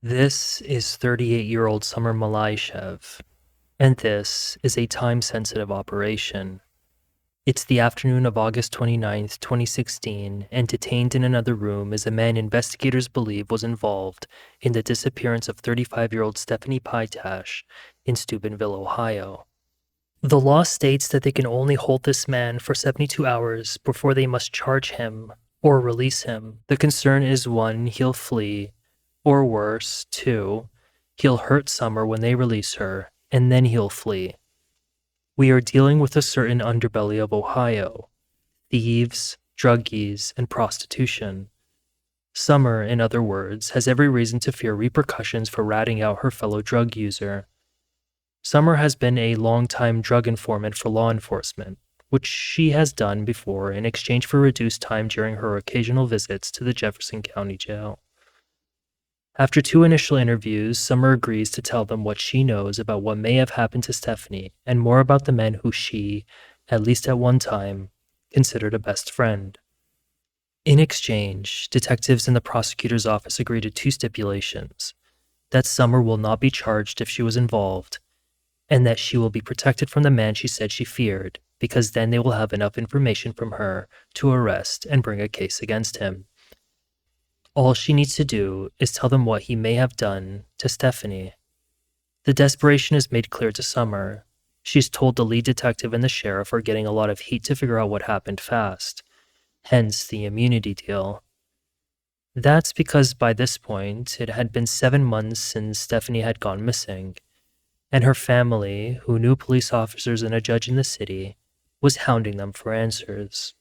This is 38-year-old Summer Malyshev, and this is a time-sensitive operation. It's the afternoon of August 29th, 2016, and detained in another room is a man investigators believe was involved in the disappearance of 35-year-old Stephanie Pytash in Steubenville, Ohio. The law states that they can only hold this man for 72 hours before they must charge him or release him. The concern is 1, he'll flee, or worse, 2, he'll hurt Summer when they release her, and then he'll flee. We are dealing with a certain underbelly of Ohio: thieves, druggies, and prostitution. Summer, in other words, has every reason to fear repercussions for ratting out her fellow drug user. Summer has been a long-time drug informant for law enforcement, which she has done before in exchange for reduced time during her occasional visits to the Jefferson County jail. After 2 initial interviews, Summer agrees to tell them what she knows about what may have happened to Stephanie and more about the men who she, at least at one time, considered a best friend. In exchange, detectives in the prosecutor's office agree to 2 stipulations: that Summer will not be charged if she was involved, and that she will be protected from the man she said she feared, because then they will have enough information from her to arrest and bring a case against him. All she needs to do is tell them what he may have done to Stephanie. The desperation is made clear to Summer. She's told the lead detective and the sheriff are getting a lot of heat to figure out what happened fast, hence the immunity deal. That's because by this point, it had been 7 months since Stephanie had gone missing, and her family, who knew police officers and a judge in the city, was hounding them for answers.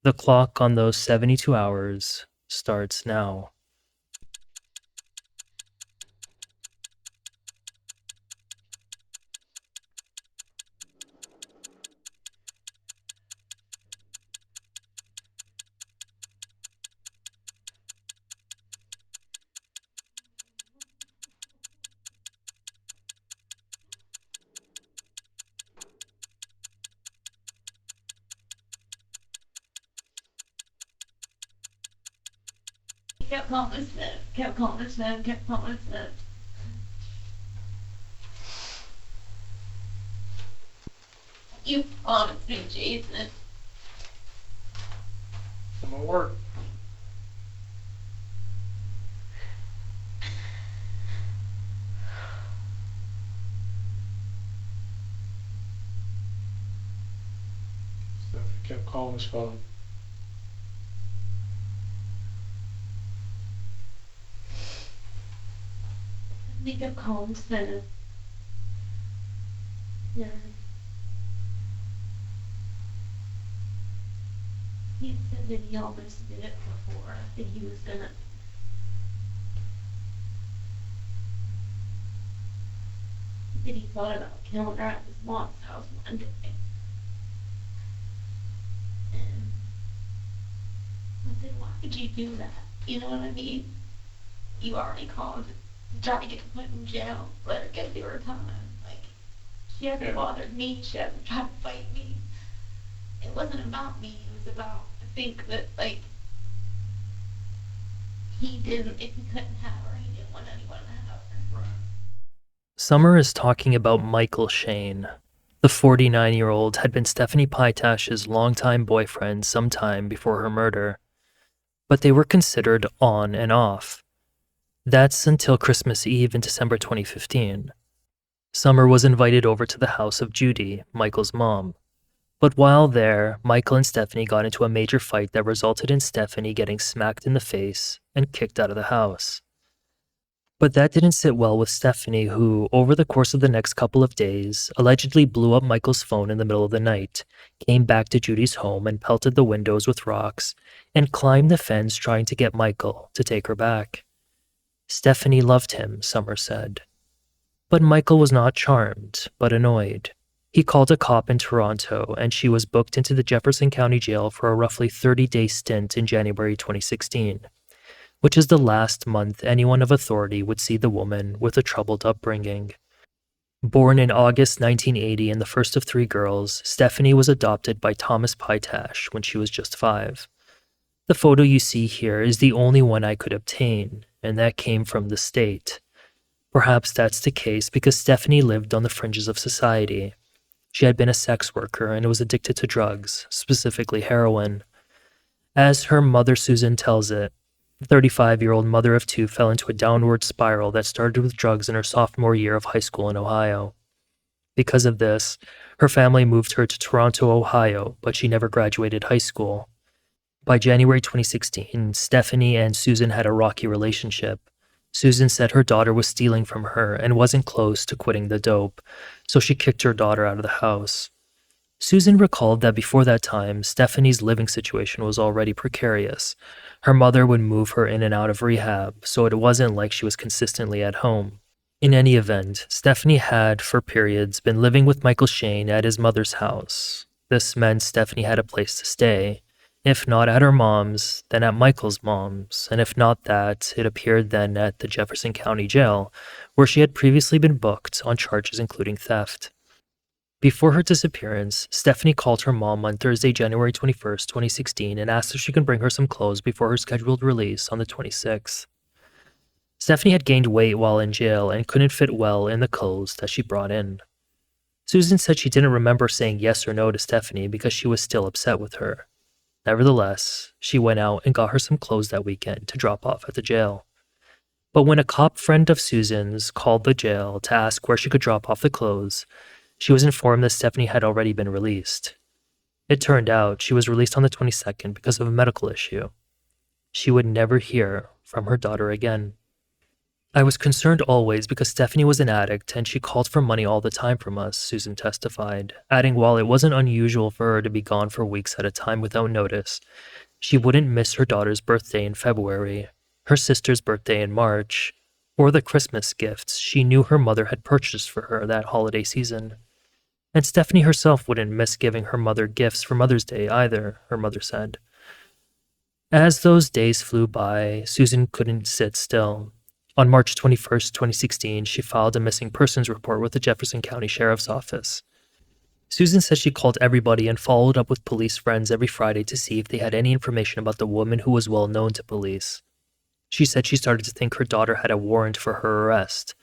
The clock on those 72 hours starts now. Kept calling his name, kept calling his name, kept calling his name. You promised me, Jason. I'm gonna work. Stephanie kept calling his phone. He kept calling his name. Yeah. He said that he almost did it before, that he was gonna. That he thought about killing her at his mom's house one day. And I said, why would you do that? You know what I mean? You already called, tried to get her put in jail, let her get through her time. Like, she hasn't bothered me, she hasn't tried to fight me. It wasn't about me, it was about, I think that, like, he didn't, if he couldn't have her, he didn't want anyone to have her. Right. Summer is talking about Michael Shane. The 49-year-old had been Stephanie Pytash's longtime boyfriend some time before her murder, but they were considered on and off. That's until Christmas Eve in December 2015. Summer was invited over to the house of Judy, Michael's mom. But while there, Michael and Stephanie got into a major fight that resulted in Stephanie getting smacked in the face and kicked out of the house. But that didn't sit well with Stephanie, who, over the course of the next couple of days, allegedly blew up Michael's phone in the middle of the night, came back to Judy's home and pelted the windows with rocks, and climbed the fence trying to get Michael to take her back. Stephanie loved him, Summer said. But Michael was not charmed, but annoyed. He called a cop in Toronto, and she was booked into the Jefferson County jail for a roughly 30-day stint in January 2016, which is the last month anyone of authority would see the woman with a troubled upbringing. Born in August 1980 and the first of 3 girls, Stephanie was adopted by Thomas Pytash when she was just 5. The photo you see here is the only one I could obtain, and that came from the state. Perhaps that's the case because Stephanie lived on the fringes of society. She had been a sex worker and was addicted to drugs, specifically heroin. As her mother Susan tells it, the 35-year-old mother of two fell into a downward spiral that started with drugs in her sophomore year of high school in Ohio. Because of this, her family moved her to Toronto, Ohio, but she never graduated high school. By January 2016, Stephanie and Susan had a rocky relationship. Susan said her daughter was stealing from her and wasn't close to quitting the dope, so she kicked her daughter out of the house. Susan recalled that before that time, Stephanie's living situation was already precarious. Her mother would move her in and out of rehab, so it wasn't like she was consistently at home. In any event, Stephanie had, for periods, been living with Michael Shane at his mother's house. This meant Stephanie had a place to stay. If not at her mom's, then at Michael's mom's, and if not that, it appeared then at the Jefferson County Jail, where she had previously been booked on charges including theft. Before her disappearance, Stephanie called her mom on Thursday, January 21st, 2016, and asked if she could bring her some clothes before her scheduled release on the 26th. Stephanie had gained weight while in jail and couldn't fit well in the clothes that she brought in. Susan said she didn't remember saying yes or no to Stephanie because she was still upset with her. Nevertheless, she went out and got her some clothes that weekend to drop off at the jail. But when a cop friend of Susan's called the jail to ask where she could drop off the clothes, she was informed that Stephanie had already been released. It turned out she was released on the 22nd because of a medical issue. She would never hear from her daughter again. I was concerned always because Stephanie was an addict and she called for money all the time from us, Susan testified, adding while it wasn't unusual for her to be gone for weeks at a time without notice, she wouldn't miss her daughter's birthday in February, her sister's birthday in March, or the Christmas gifts she knew her mother had purchased for her that holiday season. And Stephanie herself wouldn't miss giving her mother gifts for Mother's Day either, her mother said. As those days flew by, Susan couldn't sit still. On March 21st, 2016, she filed a missing persons report with the Jefferson County Sheriff's Office. Susan said she called everybody and followed up with police friends every Friday to see if they had any information about the woman who was well known to police. She said she started to think her daughter had a warrant for her arrest.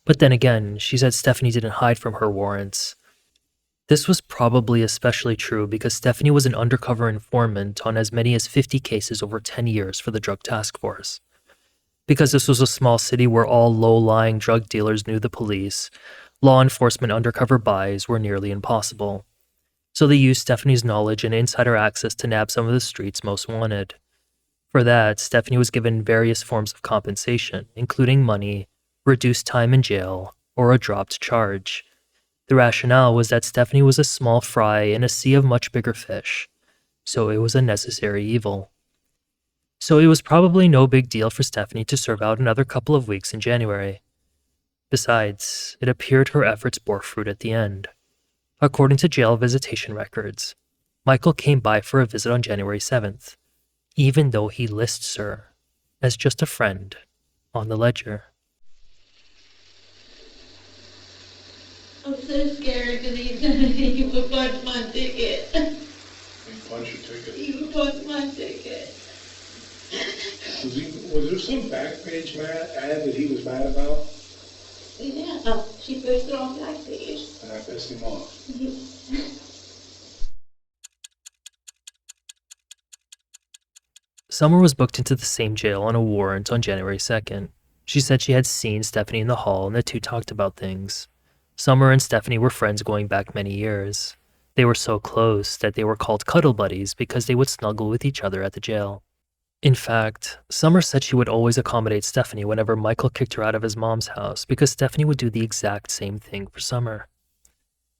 But then again, she said Stephanie didn't hide from her warrants. This was probably especially true because Stephanie was an undercover informant on as many as 50 cases over 10 years for the Drug Task Force. Because this was a small city where all low-lying drug dealers knew the police, law enforcement undercover buys were nearly impossible. So they used Stephanie's knowledge and insider access to nab some of the streets most wanted. For that, Stephanie was given various forms of compensation, including money, reduced time in jail, or a dropped charge. The rationale was that Stephanie was a small fry in a sea of much bigger fish, so it was a necessary evil. So it was probably no big deal for Stephanie to serve out another couple of weeks in January. Besides, it appeared her efforts bore fruit at the end. According to jail visitation records, Michael came by for a visit on January 7th, even though he lists her as just a friend on the ledger. I'm so scared because he would punch my ticket. He punched your ticket. He would punch my ticket. Was there some back page ad that he was mad about? Yeah, she posted on Backpage. And I pissed him off. Summer was booked into the same jail on a warrant on January 2nd. She said she had seen Stephanie in the hall and the two talked about things. Summer and Stephanie were friends going back many years. They were so close that they were called cuddle buddies because they would snuggle with each other at the jail. In fact, Summer said she would always accommodate Stephanie whenever Michael kicked her out of his mom's house because Stephanie would do the exact same thing for Summer.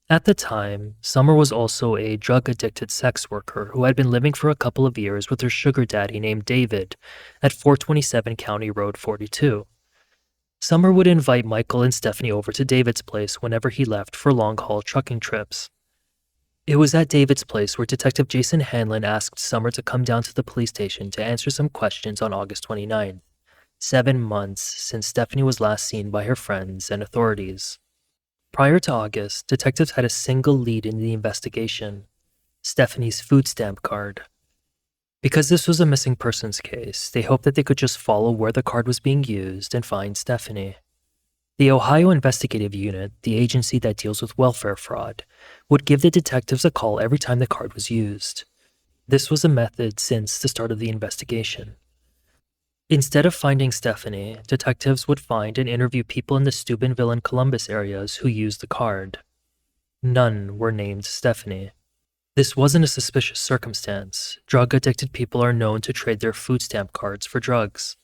At the time, Summer was also a drug-addicted sex worker who had been living for a couple of years with her sugar daddy named David at 427 County Road 42. Summer would invite Michael and Stephanie over to David's place whenever he left for long-haul trucking trips. It was at David's place where Detective Jason Hanlon asked Summer to come down to the police station to answer some questions on August 29th, 7 months since Stephanie was last seen by her friends and authorities. Prior to August, detectives had a single lead in the investigation: Stephanie's food stamp card. Because this was a missing persons case, they hoped that they could just follow where the card was being used and find Stephanie. The Ohio Investigative Unit, the agency that deals with welfare fraud, would give the detectives a call every time the card was used. This was a method since the start of the investigation. Instead of finding Stephanie, detectives would find and interview people in the Steubenville and Columbus areas who used the card. None were named Stephanie. This wasn't a suspicious circumstance. Drug-addicted people are known to trade their food stamp cards for drugs.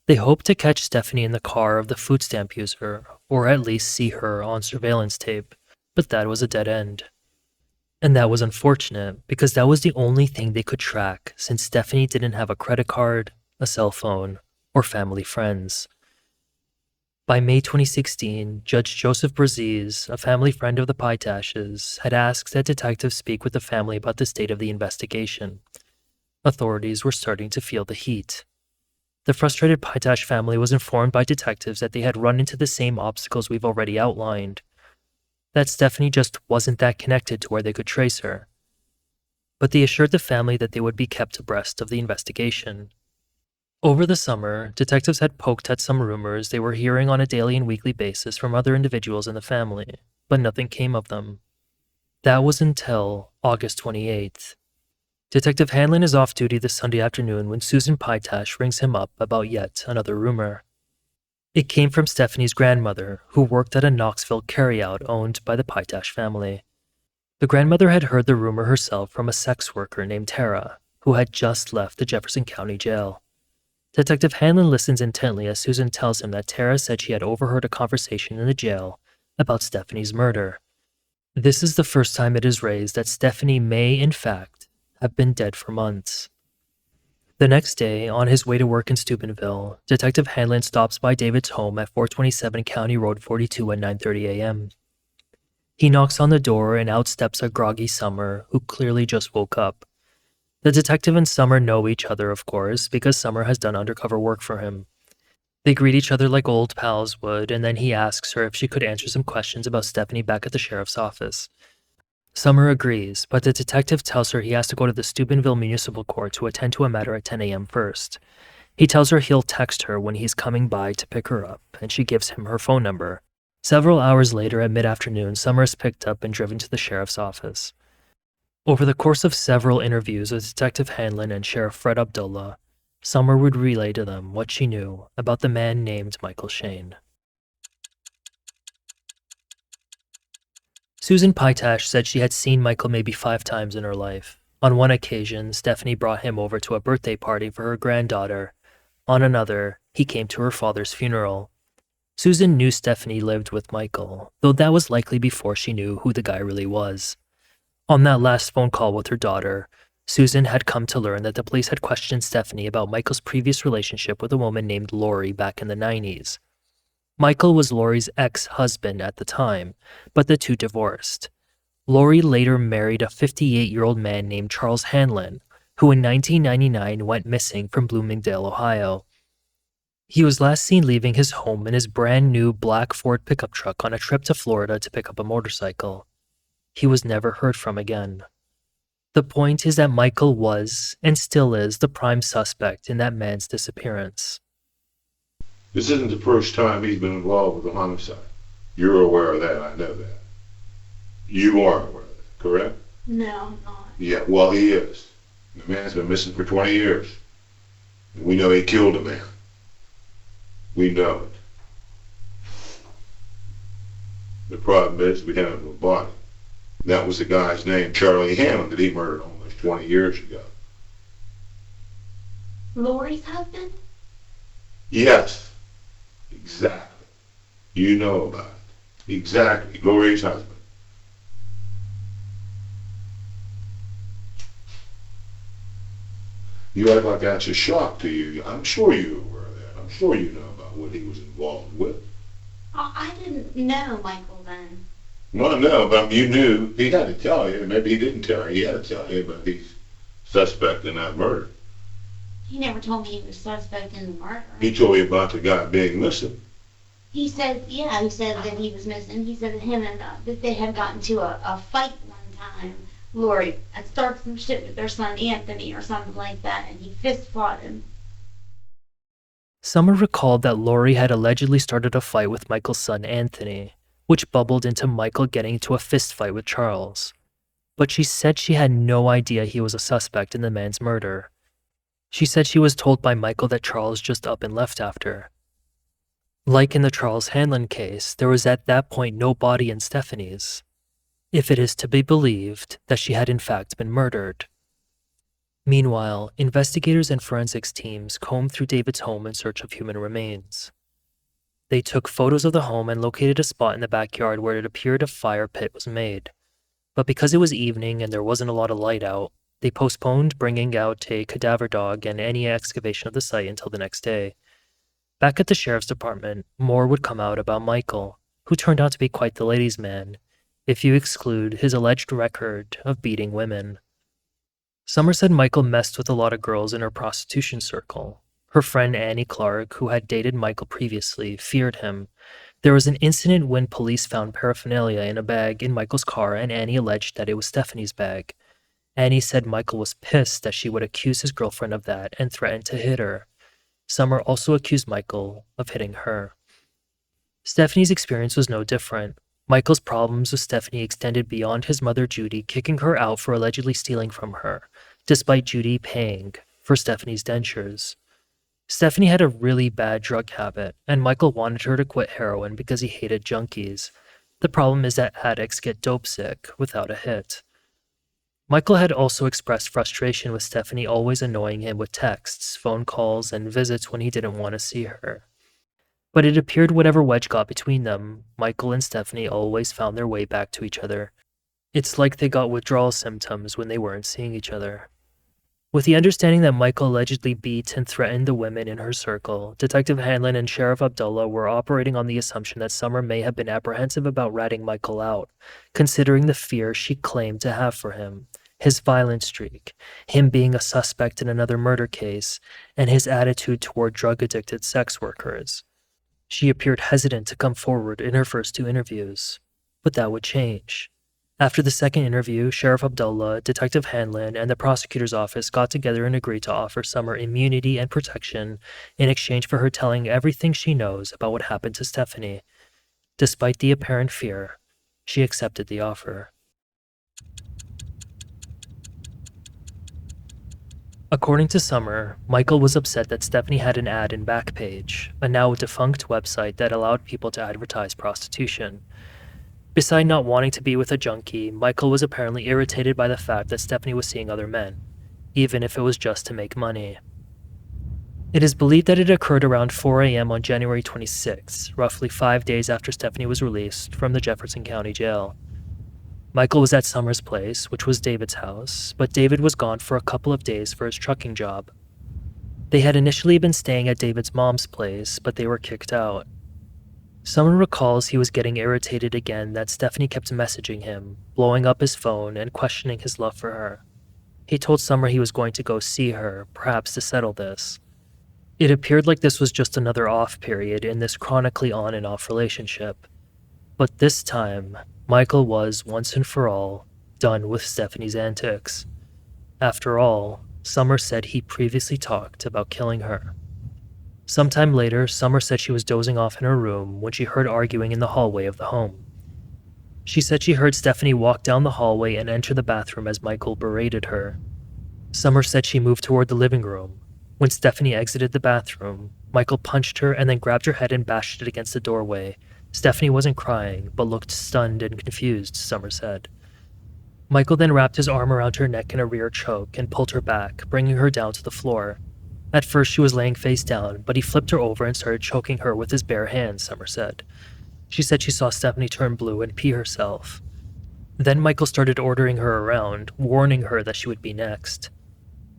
They hoped to catch Stephanie in the car of the food stamp user, or at least see her on surveillance tape, but that was a dead end. And that was unfortunate, because that was the only thing they could track, since Stephanie didn't have a credit card, a cell phone, or family friends. By May 2016, Judge Joseph Braziz, a family friend of the Pytashes, had asked that detectives speak with the family about the state of the investigation. Authorities were starting to feel the heat. The frustrated Pytash family was informed by detectives that they had run into the same obstacles we've already outlined, that Stephanie just wasn't that connected to where they could trace her. But they assured the family that they would be kept abreast of the investigation. Over the summer, detectives had poked at some rumors they were hearing on a daily and weekly basis from other individuals in the family, but nothing came of them. That was until August 28th. Detective Hanlon is off duty this Sunday afternoon when Susan Pytash rings him up about yet another rumor. It came from Stephanie's grandmother, who worked at a Knoxville carryout owned by the Pytash family. The grandmother had heard the rumor herself from a sex worker named Tara, who had just left the Jefferson County jail. Detective Hanlon listens intently as Susan tells him that Tara said she had overheard a conversation in the jail about Stephanie's murder. This is the first time it is raised that Stephanie may, in fact, have been dead for months. The next day, on his way to work in Steubenville, Detective Hanlon stops by David's home at 427 County Road 42 at 9:30 a.m. He knocks on the door and out steps a groggy Summer, who clearly just woke up. The detective and Summer know each other, of course, because Summer has done undercover work for him. They greet each other like old pals would, and then he asks her if she could answer some questions about Stephanie back at the sheriff's office. Summer agrees, but the detective tells her he has to go to the Steubenville Municipal Court to attend to a matter at 10 a.m. first. He tells her he'll text her when he's coming by to pick her up, and she gives him her phone number. Several hours later at mid-afternoon, Summer is picked up and driven to the sheriff's office. Over the course of several interviews with Detective Hanlon and Sheriff Fred Abdullah, Summer would relay to them what she knew about the man named Michael Shane. Susan Pytash said she had seen Michael maybe 5 times in her life. On one occasion, Stephanie brought him over to a birthday party for her granddaughter. On another, he came to her father's funeral. Susan knew Stephanie lived with Michael, though that was likely before she knew who the guy really was. On that last phone call with her daughter, Susan had come to learn that the police had questioned Stephanie about Michael's previous relationship with a woman named Lori back in the 90s. Michael was Lori's ex-husband at the time, but the two divorced. Lori later married a 58-year-old man named Charles Hanlon, who in 1999 went missing from Bloomingdale, Ohio. He was last seen leaving his home in his brand new black Ford pickup truck on a trip to Florida to pick up a motorcycle. He was never heard from again. The point is that Michael was, and still is, the prime suspect in that man's disappearance. This isn't the first time he's been involved with a homicide. You're aware of that, I know that. You are aware of that, correct? No, I'm not. Yeah, well, he is. The man's been missing for 20 years. We know he killed a man. We know it. The problem is we have no body. That was the guy's name, Charlie Hammond, that he murdered almost 20 years ago. Lori's husband? Yes, exactly. You know about it. Exactly. Lori's husband. You act like that's a shock to you. I'm sure you're aware of that. I'm sure you know about what he was involved with. I didn't know Michael then. Well, no, but you knew. He had to tell you. Maybe he didn't tell you. He had to tell you about he's suspect in that murder. He never told me he was suspect in the murder. He told you about the guy being missing. He said that he was missing. He said that him and that they had gotten to a fight one time Lori had started some shit with their son Anthony or something like that, and he fist fought him. Summer recalled that Lori had allegedly started a fight with Michael's son Anthony, which bubbled into Michael getting into a fist fight with Charles. But she said she had no idea he was a suspect in the man's murder. She said she was told by Michael that Charles just up and left after. Like in the Charles Hanlon case, there was at that point no body in Stephanie's, if it is to be believed that she had in fact been murdered. Meanwhile, investigators and forensics teams combed through David's home in search of human remains. They took photos of the home and located a spot in the backyard where it appeared a fire pit was made. But because it was evening and there wasn't a lot of light out, they postponed bringing out a cadaver dog and any excavation of the site until the next day. Back at the sheriff's department, more would come out about Michael, who turned out to be quite the ladies' man, if you exclude his alleged record of beating women. Summer said Michael messed with a lot of girls in her prostitution circle. Her friend Annie Clark, who had dated Michael previously, feared him. There was an incident when police found paraphernalia in a bag in Michael's car, and Annie alleged that it was Stephanie's bag. Annie said Michael was pissed that she would accuse his girlfriend of that and threatened to hit her. Summer also accused Michael of hitting her. Stephanie's experience was no different. Michael's problems with Stephanie extended beyond his mother Judy kicking her out for allegedly stealing from her, despite Judy paying for Stephanie's dentures. Stephanie had a really bad drug habit, and Michael wanted her to quit heroin because he hated junkies. The problem is that addicts get dope sick without a hit. Michael had also expressed frustration with Stephanie always annoying him with texts, phone calls, and visits when he didn't want to see her. But it appeared whatever wedge got between them, Michael and Stephanie always found their way back to each other. It's like they got withdrawal symptoms when they weren't seeing each other. With the understanding that Michael allegedly beat and threatened the women in her circle, Detective Hanlon and Sheriff Abdullah were operating on the assumption that Summer may have been apprehensive about ratting Michael out, considering the fear she claimed to have for him, his violent streak, him being a suspect in another murder case, and his attitude toward drug-addicted sex workers. She appeared hesitant to come forward in her first 2 interviews, but that would change. After the second interview, Sheriff Abdullah, Detective Hanlon, and the prosecutor's office got together and agreed to offer Summer immunity and protection in exchange for her telling everything she knows about what happened to Stephanie. Despite the apparent fear, she accepted the offer. According to Summer, Michael was upset that Stephanie had an ad in Backpage, a now defunct website that allowed people to advertise prostitution. Beside not wanting to be with a junkie, Michael was apparently irritated by the fact that Stephanie was seeing other men, even if it was just to make money. It is believed that it occurred around 4 a.m. on January 26, roughly 5 days after Stephanie was released from the Jefferson County jail. Michael was at Summer's place, which was David's house, but David was gone for a couple of days for his trucking job. They had initially been staying at David's mom's place, but they were kicked out. Summer recalls he was getting irritated again that Stephanie kept messaging him, blowing up his phone, and questioning his love for her. He told Summer he was going to go see her, perhaps to settle this. It appeared like this was just another off period in this chronically on and off relationship. But this time, Michael was, once and for all, done with Stephanie's antics. After all, Summer said he previously talked about killing her. Sometime later, Summer said she was dozing off in her room when she heard arguing in the hallway of the home. She said she heard Stephanie walk down the hallway and enter the bathroom as Michael berated her. Summer said she moved toward the living room. When Stephanie exited the bathroom, Michael punched her and then grabbed her head and bashed it against the doorway. Stephanie wasn't crying, but looked stunned and confused, Summer said. Michael then wrapped his arm around her neck in a rear choke and pulled her back, bringing her down to the floor. At first she was laying face down, but he flipped her over and started choking her with his bare hands, Summer said. She said she saw Stephanie turn blue and pee herself. Then Michael started ordering her around, warning her that she would be next.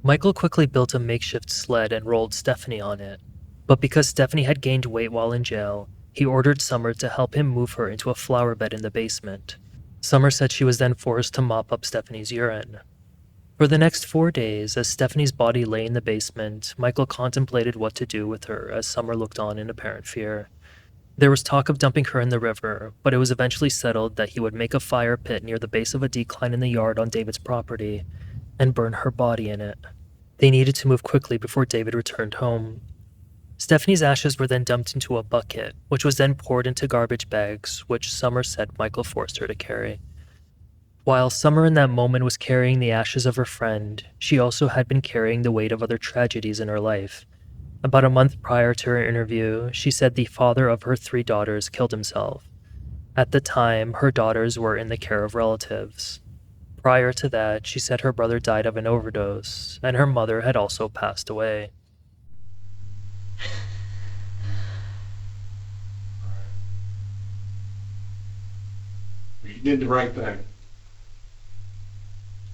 Michael quickly built a makeshift sled and rolled Stephanie on it. But because Stephanie had gained weight while in jail, he ordered Summer to help him move her into a flower bed in the basement. Summer said she was then forced to mop up Stephanie's urine. For the next 4 days, as Stephanie's body lay in the basement, Michael contemplated what to do with her as Summer looked on in apparent fear. There was talk of dumping her in the river, but it was eventually settled that he would make a fire pit near the base of a decline in the yard on David's property and burn her body in it. They needed to move quickly before David returned home. Stephanie's ashes were then dumped into a bucket, which was then poured into garbage bags, which Summer said Michael forced her to carry. While Summer in that moment was carrying the ashes of her friend, she also had been carrying the weight of other tragedies in her life. About a month prior to her interview, she said the father of her 3 daughters killed himself. At the time, her daughters were in the care of relatives. Prior to that, she said her brother died of an overdose, and her mother had also passed away. You did the right thing.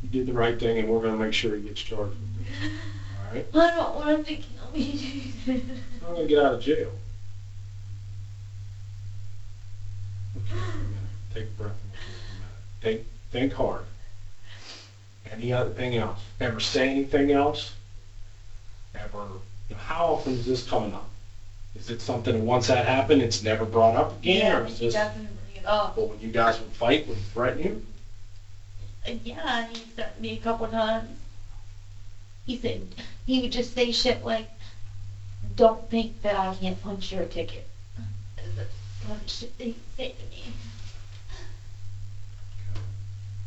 You did the right thing, and we're going to make sure he gets charged with it. All right? I don't want him to kill me. I'm going to get out of jail. Take a breath. Think hard. Any other thing else? Ever say anything else? Ever? How often is this coming up? Is it something that once that happened, it's never brought up again, or is this? Definitely. Oh. But when you guys would fight, would he threaten you? Yeah, he threatened me a couple times. He said, he would just say shit like, don't think that I can't punch your ticket. That's the kind of shit that he'd say to me.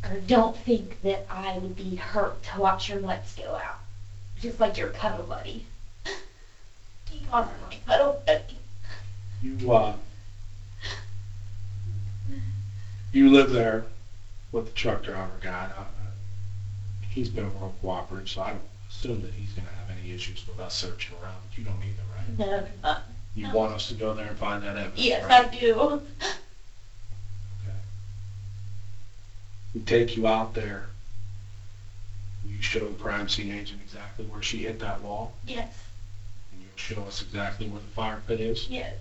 Or don't think that I would be hurt to watch your nuts go out. Just like your cuddle buddy. He called me my cuddle buddy. You live there with the truck driver guy. He's been real cooperative, so I don't assume that he's going to have any issues with us searching around. But you don't either, right? No, not. You No. want us to go there and find that evidence, Yes, right? I do. Okay. We take you out there. Will you show the crime scene agent exactly where she hit that wall? Yes, And you'll show us exactly where the fire pit is? yes.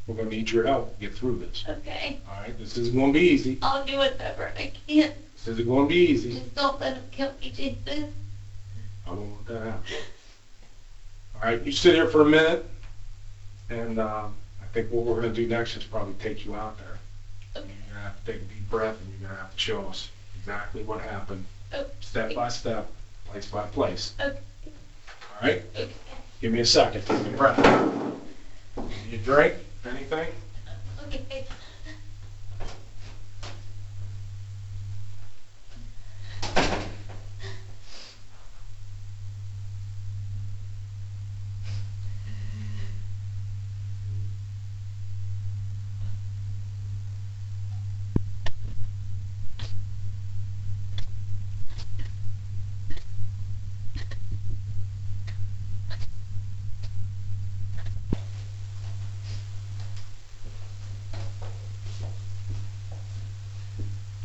We're going to need your help to get through this. Okay. All right? This isn't going to be easy. I'll do whatever I can. This isn't going to be easy. Just don't let him kill me, Jason. I won't let that happen. All right, you sit here for a minute, and I think what we're going to do next is probably take you out there. Okay. You're going to have to take a deep breath, and you're going to have to show us exactly what happened, Okay. step by step, place by place. Okay. All right? Okay. Give me a second. Take a breath. You drink? Anything? Okay.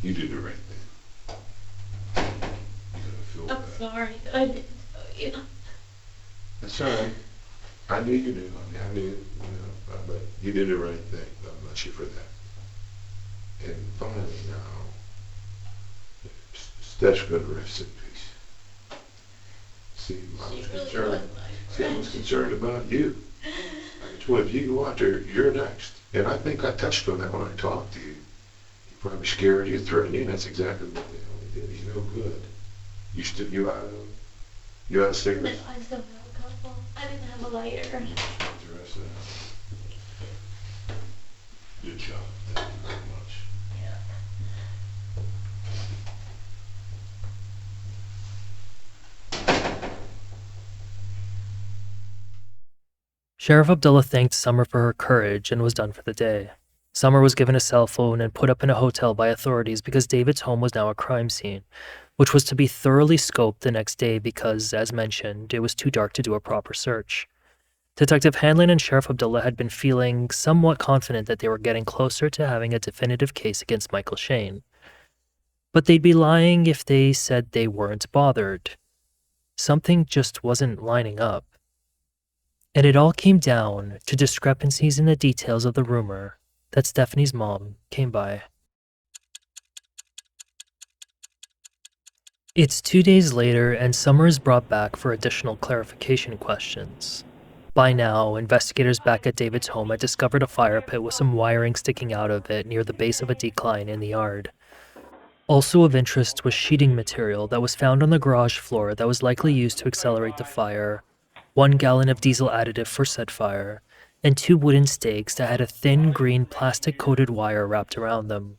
You did the right thing. You gotta feel I'm bad. sorry. I didn't tell you. That's all right. I knew you did. I knew, but you did the right thing. God bless you for that. And finally now, Steph's gonna rest in peace. See, I She was really concerned. was my See, I was friend. concerned about you. I told him, if you go out there, you're next. And I think I touched on that when I talked to you. He probably scared you, threatened you, and that's exactly what the hell he did. He's no good. You out of cigarettes? I still have a couple. I didn't have a lighter. The rest of that. Good job. Thank you very much. Yeah. Sheriff Abdullah thanked Summer for her courage and was done for the day. Summer was given a cell phone and put up in a hotel by authorities because David's home was now a crime scene, which was to be thoroughly scoped the next day because, as mentioned, it was too dark to do a proper search. Detective Hanlon and Sheriff Abdullah had been feeling somewhat confident that they were getting closer to having a definitive case against Michael Shane. But they'd be lying if they said they weren't bothered. Something just wasn't lining up. And it all came down to discrepancies in the details of the rumor that Stephanie's mom came by. It's 2 days later, and Summer is brought back for additional clarification questions. By now, investigators back at David's home had discovered a fire pit with some wiring sticking out of it near the base of a decline in the yard. Also of interest was sheeting material that was found on the garage floor that was likely used to accelerate the fire, 1 gallon of diesel additive for said fire, and 2 wooden stakes that had a thin green plastic-coated wire wrapped around them.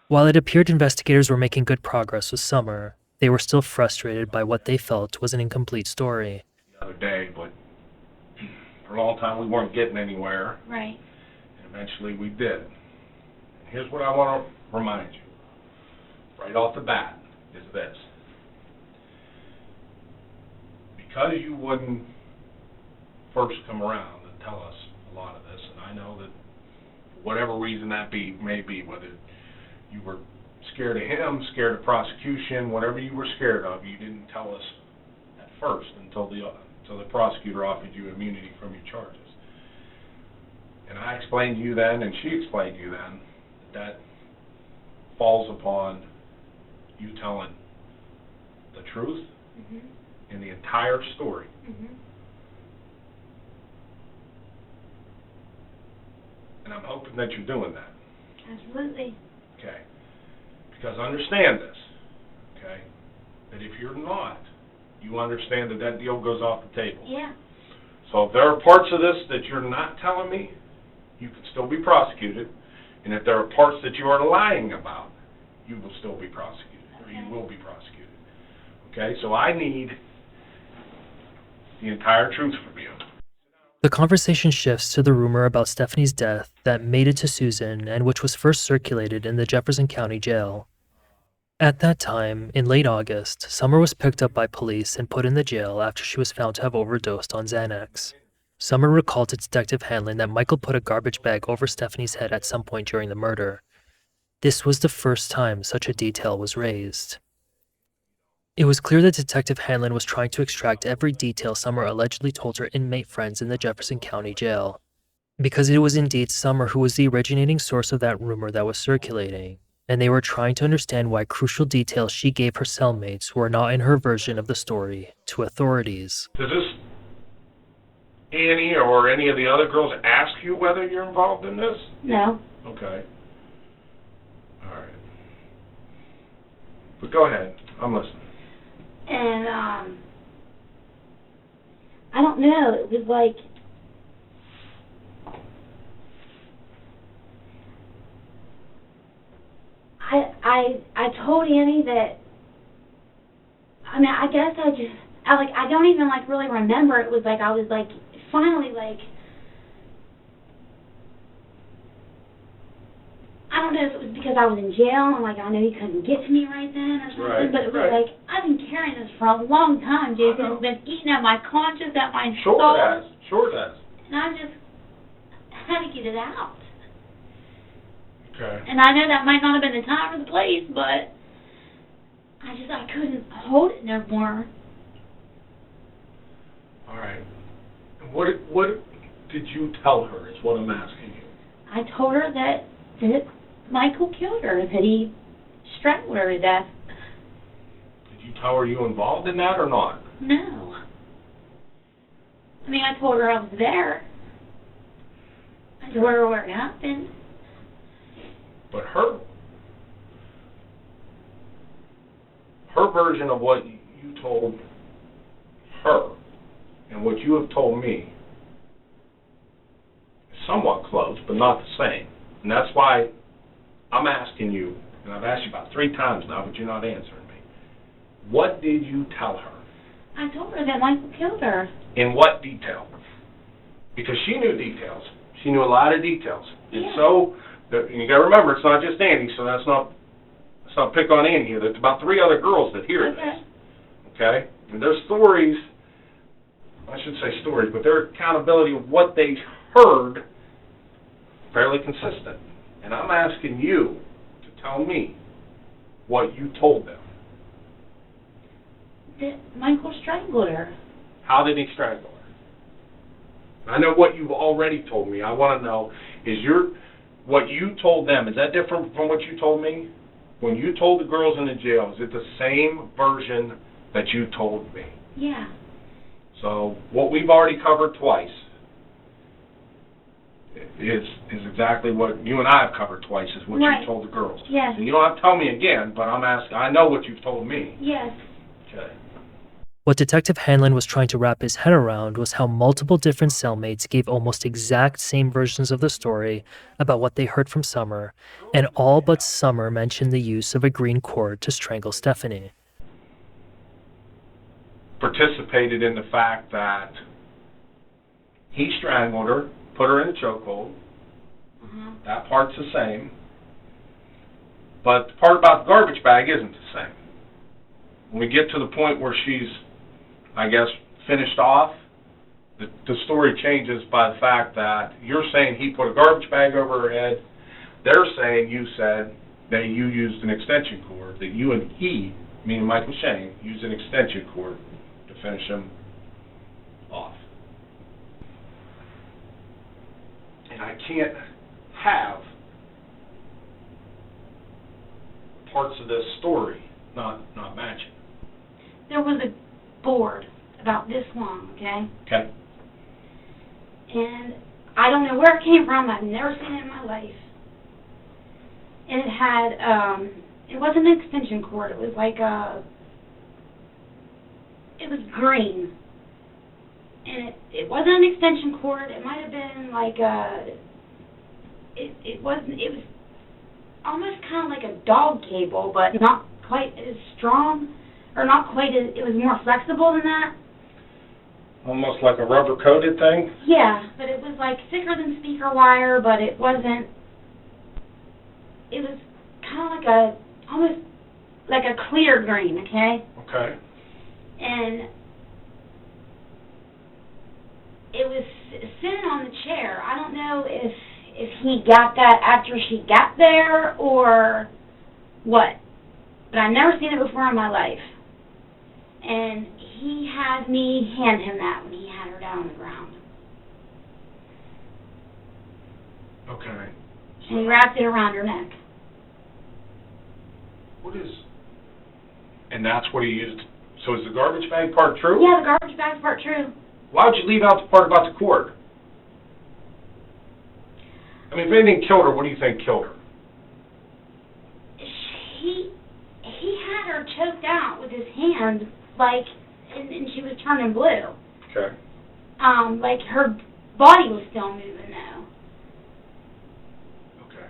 While it appeared investigators were making good progress with Summer, they were still frustrated by what they felt was an incomplete story. The other day, but for a long time we weren't getting anywhere, Right. and eventually we did. Here's what I want to remind you, right off the bat, is this. Because you wouldn't first come around and tell us a lot of this, and I know that for whatever reason that may be, whether you were scared of him, scared of prosecution, whatever you were scared of, you didn't tell us at first until the prosecutor offered you immunity from your charges. And I explained to you then, and she explained to you then, that falls upon you telling the truth in the entire story. And I'm hoping that you're doing that. Absolutely. Okay. Because understand this, okay, that if you're not, you understand that that deal goes off the table. Yeah. So if there are parts of this that you're not telling me, you can still be prosecuted. And if there are parts that you are lying about, you will still be prosecuted, or you will be prosecuted. Okay, so I need the entire truth from you. The conversation shifts to the rumor about Stephanie's death that made it to Susan and which was first circulated in the Jefferson County jail. At that time, in late August, Summer was picked up by police and put in the jail after she was found to have overdosed on Xanax. Summer recalled to Detective Hanlon that Michael put a garbage bag over Stephanie's head at some point during the murder. This was the first time such a detail was raised. It was clear that Detective Hanlon was trying to extract every detail Summer allegedly told her inmate friends in the Jefferson County jail, because it was indeed Summer who was the originating source of that rumor that was circulating, and they were trying to understand why crucial details she gave her cellmates were not in her version of the story to authorities. Does this Annie or any of the other girls ask you whether you're involved in this? No. Okay. All right. But go ahead. I'm listening. And, I don't know, it was like, I told Annie that, I mean, I guess I don't even, like, really remember. It was like, I was, like, finally, like, I don't know if it was because I was in jail and, like, I knew he couldn't get to me right then or something, Right, but it was right. like, I've been carrying this for a long time, Jason. It's been eating at my conscience, at my Sure soul. it has. Sure it has. And I just had to get it out. Okay. And I know that might not have been the time or the place, but I couldn't hold it no more. All right. What did you tell her is what I'm asking you. I told her that Michael killed her, that he strangled her to death. Did you tell her you involved in that or not? No. I mean, I told her I was there. I told her where it happened. But her version of what you told her and what you have told me is somewhat close, but not the same. And that's why I'm asking you, and I've asked you about 3 times now, but you're not answering me. What did you tell her? I told her that Michael killed her. In what detail? Because she knew details. She knew a lot of details. And Yeah. so, you got to remember, it's not just Annie, so let's not pick on Annie here. There's about 3 other girls that hear Okay. this. Okay? And their stories, I should say stories, but their accountability of what they heard, fairly consistent. And I'm asking you to tell me what you told them. That Michael strangled her. How did he strangle her? I know what you've already told me. I want to know, what you told them, is that different from what you told me? When you told the girls in the jail, is it the same version that you told me? Yeah. So what we've already covered twice is exactly what you and I have covered twice, is what Right. you told the girls. Yes. And you don't have to tell me again, but I'm asking. I know what you've told me. Yes. Okay. What Detective Hanlon was trying to wrap his head around was how multiple different cellmates gave almost exact same versions of the story about what they heard from Summer, and all but Summer mentioned the use of a green cord to strangle Stephanie. Participated in the fact that he strangled her, put her in a chokehold. That part's the same. But the part about the garbage bag isn't the same. When we get to the point where she's, I guess, finished off, the story changes by the fact that you're saying he put a garbage bag over her head. They're saying you said that you used an extension cord, that you and he, meaning Michael Shane, used an extension cord to finish him off. And I can't have parts of this story not matching. There was a board about this long, okay? Okay? And I don't know where it came from. I've never seen it in my life. And it had, it wasn't an extension cord. It was like it was green. And it wasn't an extension cord. It might have been like it was almost kind of like a dog cable, but not quite as strong, or not quite as, it was more flexible than that. Almost like a rubber-coated thing? Yeah, but it was like thicker than speaker wire, but it wasn't, it was kind of like a, almost like a clear green, okay? Okay. And it was sitting on the chair. I don't know if he got that after she got there or what, but I've never seen it before in my life. And he had me hand him that when he had her down on the ground. Okay. And he wrapped it around her neck. What is... And that's what he used... So is the garbage bag part true? Yeah, the garbage bag's part true. Why would you leave out the part about the cord? I mean, if anything killed her, what do you think killed her? He had her choked out with his hand, like, and she was turning blue. Okay. Like her body was still moving though. Okay.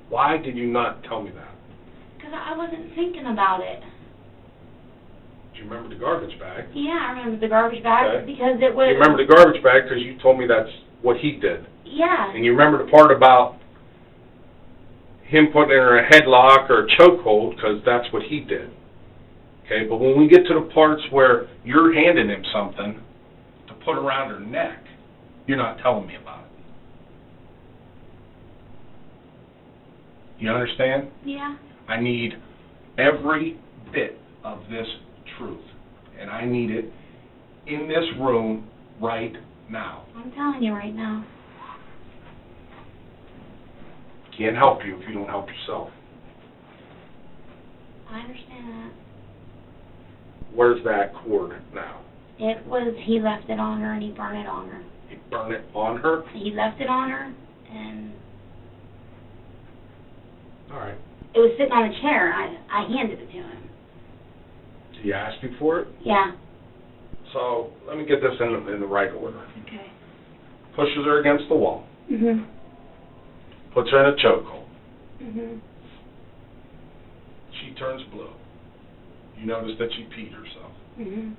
Why did you not tell me that? Because I wasn't thinking about it. Do you remember the garbage bag? Yeah, I remember the garbage bag Okay. because it was... You remember the garbage bag because you told me that's what he did. Yeah. And you remember the part about him putting her in a headlock or a chokehold because that's what he did. Okay, but when we get to the parts where you're handing him something to put around her neck, you're not telling me about it. You understand? Yeah. I need every bit of this truth, and I need it in this room right now. I'm telling you right now. Can't help you if you don't help yourself. I understand that. Where's that cord now? It was, he left it on her and he burned it on her. He burned it on her? He left it on her and All right. it was sitting on a chair and I handed it to him. Did he ask you for it? Yeah. So let me get this in the right order. Okay. Pushes her against the wall. Mhm. Puts her in a chokehold. Mhm. She turns blue. You notice that she peed herself. Mhm.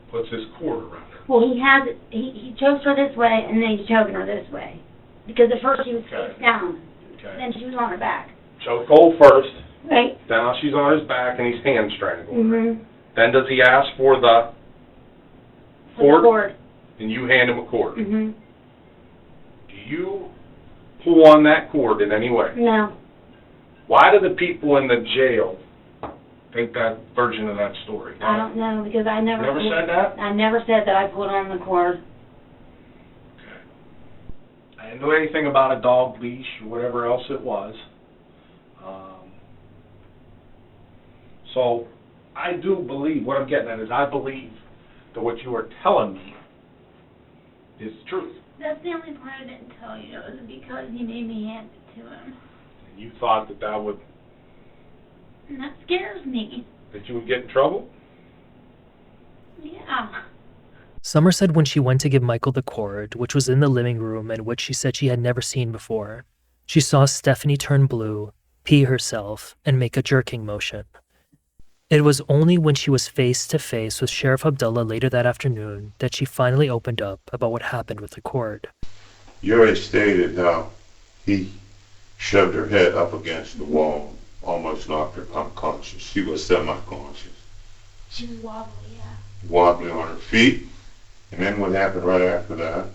Puts this cord around her. Well, he chokes her this way and then he's choking her this way. Because at first she was Okay. face down. Okay. Then she was on her back. Chokehold first. Right. Now she's on his back and he's hand strangled. Mhm. Then does he ask for the cord? Cord. And you hand him a cord. Mhm. Do you pull on that cord in any way? No. Why do the people in the jail think that version of that story? I don't know because I never... Never said that? I never said that I pulled on the cord. Okay. I didn't know anything about a dog leash or whatever else it was. So I do believe, what I'm getting at is I believe that what you are telling me is the truth. That's the only part I didn't tell you. It was because he made me hand it to him. And you thought that would, And that scares me. that you would get in trouble? Yeah. Summer said when she went to give Michael the cord, which was in the living room and which she said she had never seen before, she saw Stephanie turn blue, pee herself, and make a jerking motion. It was only when she was face to face with Sheriff Abdullah later that afternoon that she finally opened up about what happened with the cord. You already stated how he shoved her head up against the wall, almost knocked her unconscious. She was semi-conscious. She was wobbly, yeah. Wobbling on her feet. And then what happened right after that?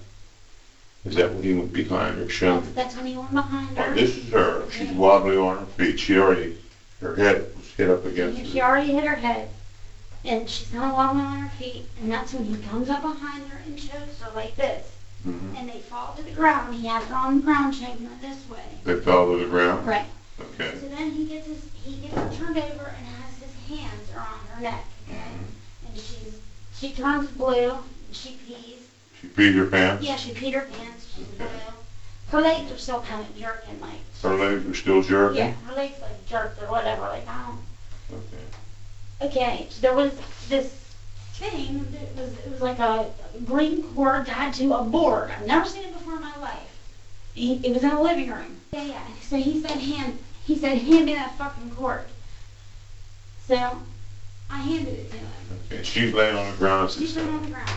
Is that when he went behind her, shoved her? That's when he went behind her. Oh, this is her. She's wobbling on her feet. Her head was hit up against She already hit her head. And she's kind of wobbling on her feet. And that's when he comes up behind her and shows her like this. Mm-hmm. And they fall to the ground. He has her on the ground shaking her this way. They fell to the ground? Right. Okay. So then he gets her turned over and has his hands around her neck. Okay? And she turns blue. And she pees. She peed her pants? Yeah, she peed her pants. She's blue. Her legs are still kind of jerking, like. Her legs were still jerking? Yeah, her legs like jerked or whatever, like I don't. Okay. Okay, so there was this thing. It was like a green cord tied to a board. I've never seen it before in my life. It was in a living room. Yeah. So he said, hand me that fucking cord. So I handed it to him. Okay. She's laying on the ground. She's laying on the ground.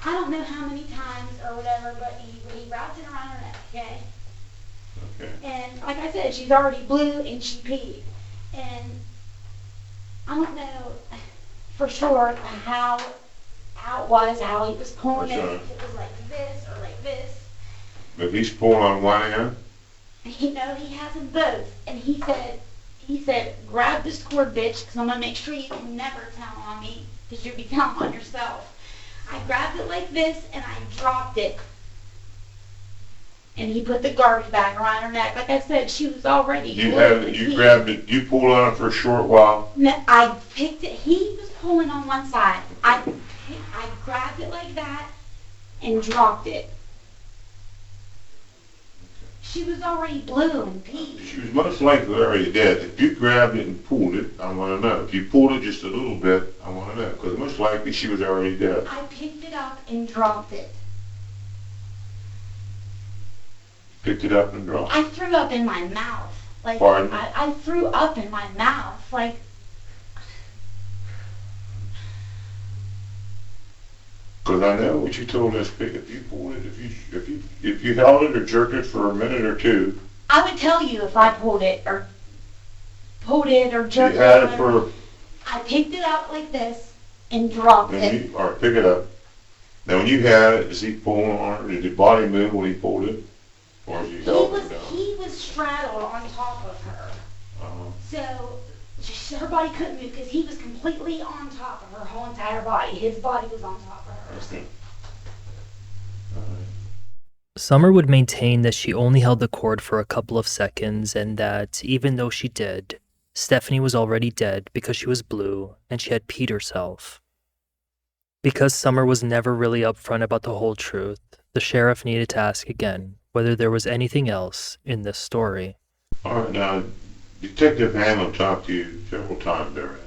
I don't know how many times or whatever, but he wrapped it around her neck, okay? Okay. And like I said, she's already blue and she peed. And I don't know for sure how it was, how he was pulling it. If it was like this or like this. But he's pulling on one end? He has them both. And he said, grab this cord, bitch, because I'm going to make sure you can never tell on me, because you'll be telling on yourself. I grabbed it like this, and I dropped it. And he put the garbage bag around her neck. Like I said, she was already You grabbed it, you pulled on it for a short while? No, I picked it. He was pulling on one side. I grabbed it like that and dropped it. She was already blue and peed. She was most likely already dead. If you grabbed it and pulled it, I want to know. If you pulled it just a little bit, I want to know. Because most likely she was already dead. I picked it up and dropped it. Picked it up and dropped it. I threw up in my mouth. Like, Pardon? I threw up in my mouth. Like, Because I know what you told us, if you pulled it, if you held it or jerked it for a minute or two. I would tell you if I pulled it or jerked You had it. it for. I picked it up like this and dropped it. All right, pick it up. Now when you had it, is he pulling on it? Did his body move when he pulled it? Or is he held it down? He was straddled on top of her. So her body couldn't move because he was completely on top of her whole entire body. His body was on top of hers. Summer would maintain that she only held the cord for a couple of seconds and that, even though she did, Stephanie was already dead because she was blue and she had peed herself. Because Summer was never really upfront about the whole truth, the sheriff needed to ask again whether there was anything else in this story. All right, now, Detective Hamlin talked to you several times already.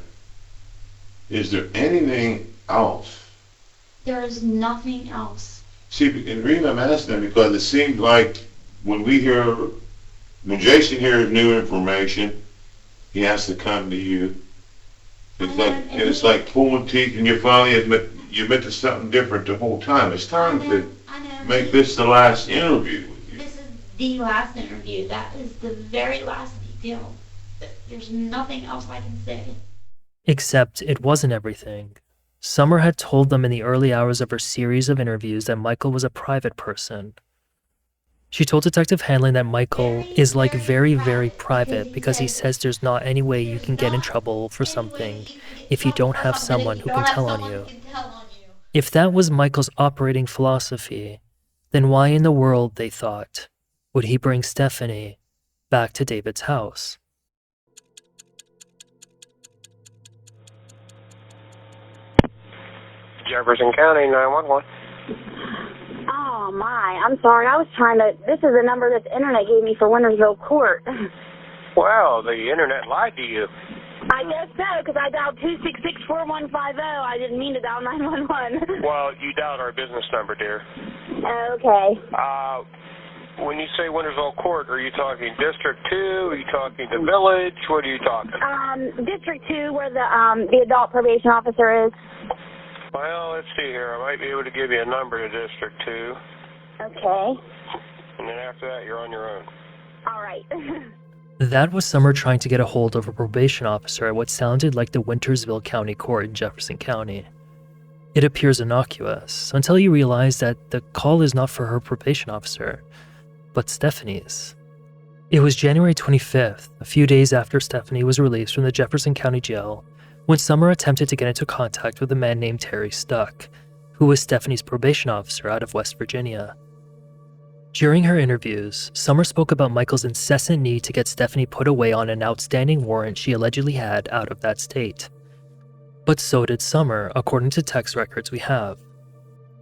Is there anything else? There is nothing else. See, and the reason I'm asking because it seems like when Jason hears new information, he has to come to you. It's like pulling teeth, and you finally admit to something different the whole time. It's time to make this the last interview with you. This is the last interview. That is the very last detail. There's nothing else I can say. Except it wasn't everything. Summer had told them in the early hours of her series of interviews that Michael was a private person. She told Detective Hanlon that Michael is like very, very private because he says there's not any way you can get in trouble for something if you don't have someone who can tell on you. If that was Michael's operating philosophy, then why in the world, they thought, would he bring Stephanie back to David's house? Jefferson County, 911. my. I'm sorry. I was trying to... This is the number that the internet gave me for Wintersville Court. Well, the internet lied to you. I guess so, because I dialed 266-4150. I didn't mean to dial 911. Well, you dialed our business number, dear. Okay. When you say Wintersville Court, are you talking District 2? Are you talking the village? What are you talking? District 2, where the adult probation officer is. Well, let's see here. I might be able to give you a number to District 2. Okay. And then after that, you're on your own. All right. That was Summer trying to get a hold of a probation officer at what sounded like the Wintersville County Court in Jefferson County. It appears innocuous, until you realize that the call is not for her probation officer, but Stephanie's. It was January 25th, a few days after Stephanie was released from the Jefferson County Jail, when Summer attempted to get into contact with a man named Terry Stuck, who was Stephanie's probation officer out of West Virginia. During her interviews, Summer spoke about Michael's incessant need to get Stephanie put away on an outstanding warrant she allegedly had out of that state. But so did Summer, according to text records we have.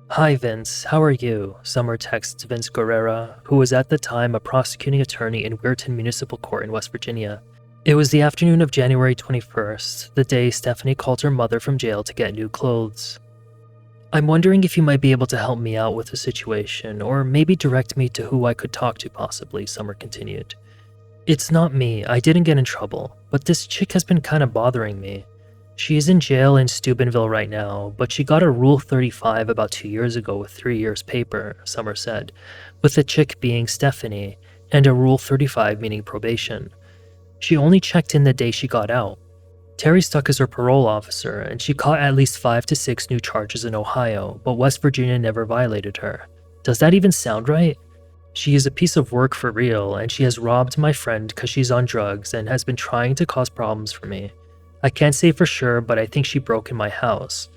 "Hi Vince, how are you?" Summer texts Vince Guerrera, who was at the time a prosecuting attorney in Weirton Municipal Court in West Virginia. It was the afternoon of January 21st, the day Stephanie called her mother from jail to get new clothes. "I'm wondering if you might be able to help me out with the situation, or maybe direct me to who I could talk to possibly," Summer continued. "It's not me, I didn't get in trouble, but this chick has been kind of bothering me. She is in jail in Steubenville right now, but she got a Rule 35 about 2 years ago with 3 years paper," Summer said, with the chick being Stephanie, and a Rule 35 meaning probation. "She only checked in the day she got out. Terry Stuck is her parole officer, and she caught at least 5 to 6 new charges in Ohio, but West Virginia never violated her. Does that even sound right? She is a piece of work for real, and she has robbed my friend because she's on drugs and has been trying to cause problems for me. I can't say for sure, but I think she broke in my house.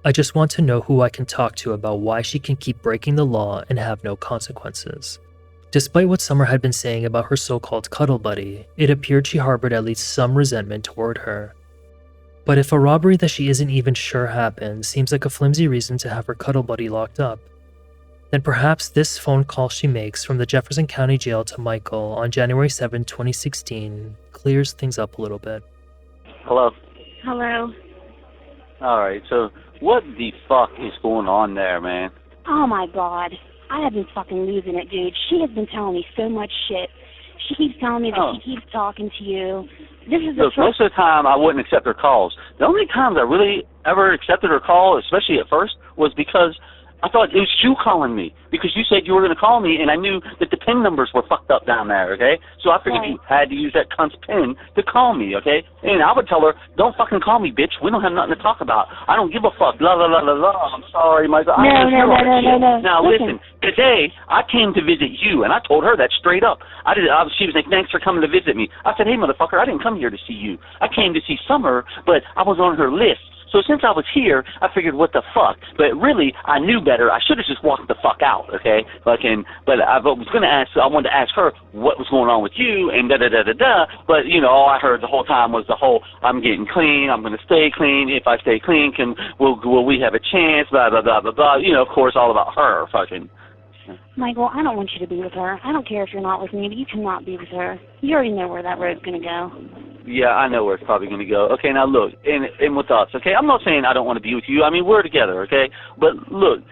I just want to know who I can talk to about why she can keep breaking the law and have no consequences." Despite what Summer had been saying about her so-called cuddle buddy, it appeared she harbored at least some resentment toward her. But if a robbery that she isn't even sure happened seems like a flimsy reason to have her cuddle buddy locked up, then perhaps this phone call she makes from the Jefferson County Jail to Michael on January 7, 2016 clears things up a little bit. Hello? Hello. Alright, so what the fuck is going on there, man? Oh my God. I have been fucking losing it, dude. She has been telling me so much shit. She keeps telling me that she keeps talking to you. This is the Look, most of the time I wouldn't accept her calls. The only times I really ever accepted her call, especially at first, was because I thought it was you calling me. Because you said you were going to call me, and I knew that the PIN numbers were fucked up down there, okay? So I figured you had to use that cunt's PIN to call me, okay? And I would tell her, don't fucking call me, bitch. We don't have nothing to talk about. I don't give a fuck. La, la, la, la, la. I'm sorry, Michael. No. Now, listen, today I came to visit you, and I told her that straight up. She was like, thanks for coming to visit me. I said, hey, motherfucker, I didn't come here to see you. I came to see Summer, but I was on her list. So since I was here, I figured, what the fuck? But really, I knew better. I should have just walked the fuck out, okay? But I was going to ask, I wanted to ask her what was going on with you and da-da-da-da-da. But, you know, all I heard the whole time was the whole, I'm getting clean, I'm going to stay clean. If I stay clean, will we have a chance, blah, blah, blah, blah, blah. You know, of course, all about her fucking. Michael, I don't want you to be with her. I don't care if you're not with me, but you cannot be with her. You already know where that road's going to go. Yeah, I know where it's probably going to go. Okay, now look, and with us, okay? I'm not saying I don't want to be with you. I mean, we're together, okay? But look,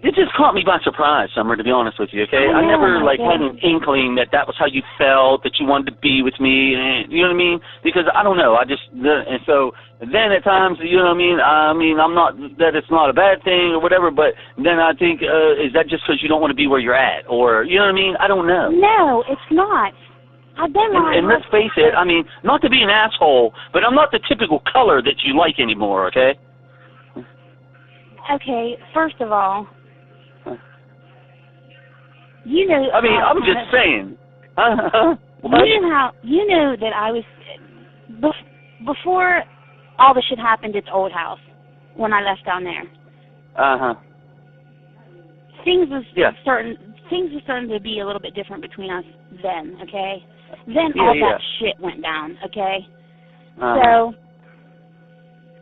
it just caught me by surprise, Summer, to be honest with you, okay? I never, had an inkling that was how you felt, that you wanted to be with me, and you know what I mean? Because I don't know, and so then at times, you know what I mean? I'm not, that it's not a bad thing or whatever, but then I think, is that just because you don't want to be where you're at? Or, you know what I mean? I don't know. No, it's not. I've been and let's face it, I mean, not to be an asshole, but I'm not the typical color that you like anymore, okay? Okay, first of all, you know... I mean, I'm just saying. You know that I was... Before all the shit happened at the old house, when I left down there. Uh-huh. Things were starting to be a little bit different between us then, okay? Then all that shit went down, okay? So,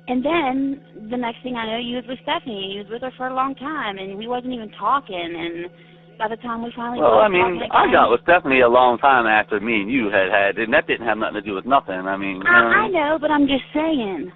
And then the next thing I know, you was with Stephanie. You was with her for a long time, and we wasn't even talking. And by the time we finally I got with Stephanie a long time after me and you had, and that didn't have nothing to do with nothing. I mean, I know, but I'm just saying.